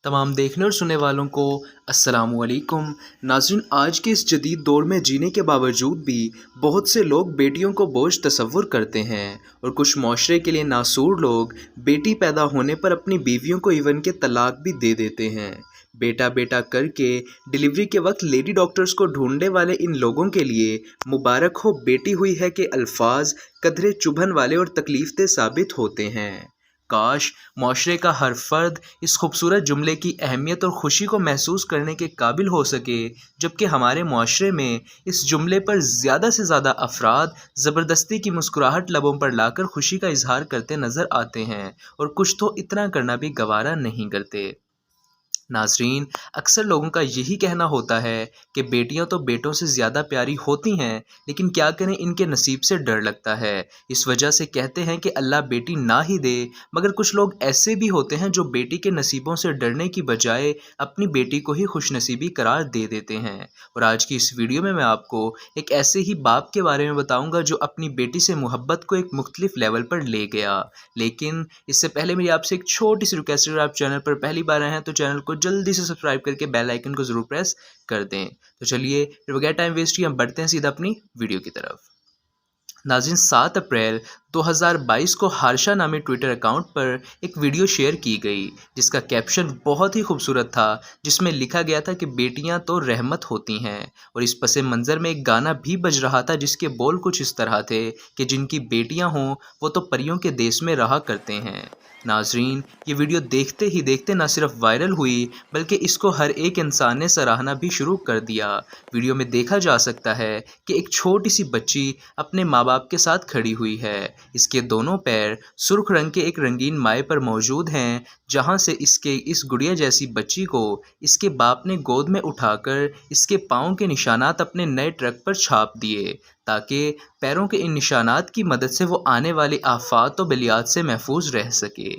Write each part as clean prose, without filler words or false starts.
तमाम देखने और सुनने वालों को अस्सलामुअलैकुम। नाज़रीन, आज के इस जदीद दौर में जीने के बावजूद भी बहुत से लोग बेटियों को बोझ तस्वुर करते हैं और कुछ माशरे के लिए नासूर लोग बेटी पैदा होने पर अपनी बीवियों को इवन के तलाक भी दे देते हैं। बेटा बेटा करके डिलीवरी के वक्त लेडी डॉक्टर्स को ढूंढने वाले इन लोगों के लिए मुबारक हो बेटी हुई है के अल्फाज कदरे चुभन वाले और तकलीफ दह साबित होते हैं। काश माशरे का हर फर्द इस खूबसूरत जुमले की अहमियत और ख़ुशी को महसूस करने के काबिल हो सके, जबकि हमारे माशरे में इस जुमले पर ज़्यादा से ज़्यादा अफराद ज़बरदस्ती की मुस्कुराहट लबों पर लाकर खुशी का इजहार करते नज़र आते हैं और कुछ तो इतना करना भी गवारा नहीं करते। नाजरीन, अक्सर लोगों का यही कहना होता है कि बेटियां तो बेटों से ज़्यादा प्यारी होती हैं, लेकिन क्या करें, इनके नसीब से डर लगता है। इस वजह से कहते हैं कि अल्लाह बेटी ना ही दे। मगर कुछ लोग ऐसे भी होते हैं जो बेटी के नसीबों से डरने की बजाय अपनी बेटी को ही खुशनसीबी करार दे देते हैं। और आज की इस वीडियो में मैं आपको एक ऐसे ही बाप के बारे में बताऊँगा जो अपनी बेटी से मोहब्बत को एक मुख्तलिफ लेवल पर ले गया। लेकिन इससे पहले मेरी आपसे एक छोटी सी रिक्वेस्ट है, अगर आप चैनल पर पहली बार आए हैं तो चैनल को जल्दी से सब्सक्राइब करके बेल आइकन को ज़रूर प्रेस कर दें। तो चलिए फिर बगैर टाइम वेस्ट किए हम बढ़ते हैं सीधा अपनी वीडियो की तरफ। नाज़रीन, 7 अप्रैल 2022 को हारशा नामी ट्विटर अकाउंट पर एक वीडियो शेयर की गई जिसका कैप्शन बहुत ही खूबसूरत था, जिसमें लिखा गया था कि बेटियां तो रहमत होती हैं। और इस पसे मंज़र में एक गाना भी बज रहा था जिसके बोल कुछ इस तरह थे कि जिनकी बेटियां हों वो तो परियों के देश में रहा करते हैं। नाजरीन, ये वीडियो देखते ही देखते न सिर्फ वायरल हुई बल्कि इसको हर एक इंसान ने सराहना भी शुरू कर दिया। वीडियो में देखा जा सकता है कि एक छोटी सी बच्ची अपने माँ बाप के साथ खड़ी हुई है। इसके दोनों पैर सुर्ख रंग के एक रंगीन माए पर मौजूद हैं, जहाँ से इसके इस गुड़िया जैसी बच्ची को इसके बाप ने गोद में उठाकर इसके पाँव के निशानात अपने नए ट्रक पर छाप दिए ताकि पैरों के इन निशानात की मदद से वो आने वाली आफात व बलियात से महफूज रह सके।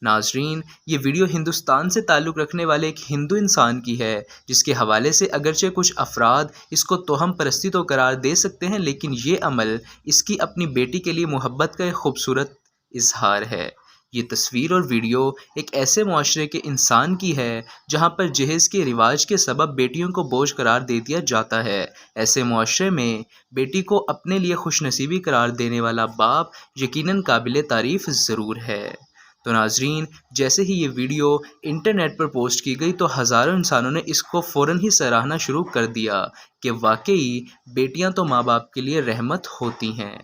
नाजरीन, ये वीडियो हिंदुस्तान से ताल्लुक़ रखने वाले एक हिंदू इंसान की है, जिसके हवाले से अगरचे कुछ अफराद इसको तोहम परस्ती तो करार दे सकते हैं, लेकिन ये अमल इसकी अपनी बेटी के लिए मोहब्बत का एक खूबसूरत इजहार है। ये तस्वीर और वीडियो एक ऐसे मुआशरे के इंसान की है जहाँ पर जहेज़ के रिवाज के सबब बेटियों को बोझ करार दे दिया जाता है। ऐसे मुआशरे में बेटी को अपने लिए खुशनसीबी करार देने वाला बाप यकीनन काबिल तारीफ़ ज़रूर है। तो नाजरीन, जैसे ही ये वीडियो इंटरनेट पर पोस्ट की गई तो हज़ारों इंसानों ने इसको फ़ौरन ही सराहना शुरू कर दिया कि वाकई बेटियां तो माँ बाप के लिए रहमत होती हैं।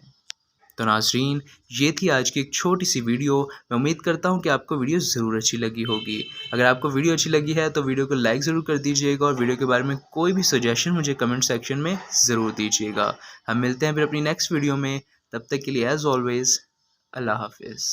तो नाजरीन, ये थी आज की एक छोटी सी वीडियो। मैं उम्मीद करता हूँ कि आपको वीडियो ज़रूर अच्छी लगी होगी। अगर आपको वीडियो अच्छी लगी है तो वीडियो को लाइक ज़रूर कर दीजिएगा और वीडियो के बारे में कोई भी सजेशन मुझे कमेंट सेक्शन में ज़रूर दीजिएगा। हम मिलते हैं फिर अपनी नेक्स्ट वीडियो में। तब तक के लिए एज़ ऑलवेज़ अल्लाह हाफिज़।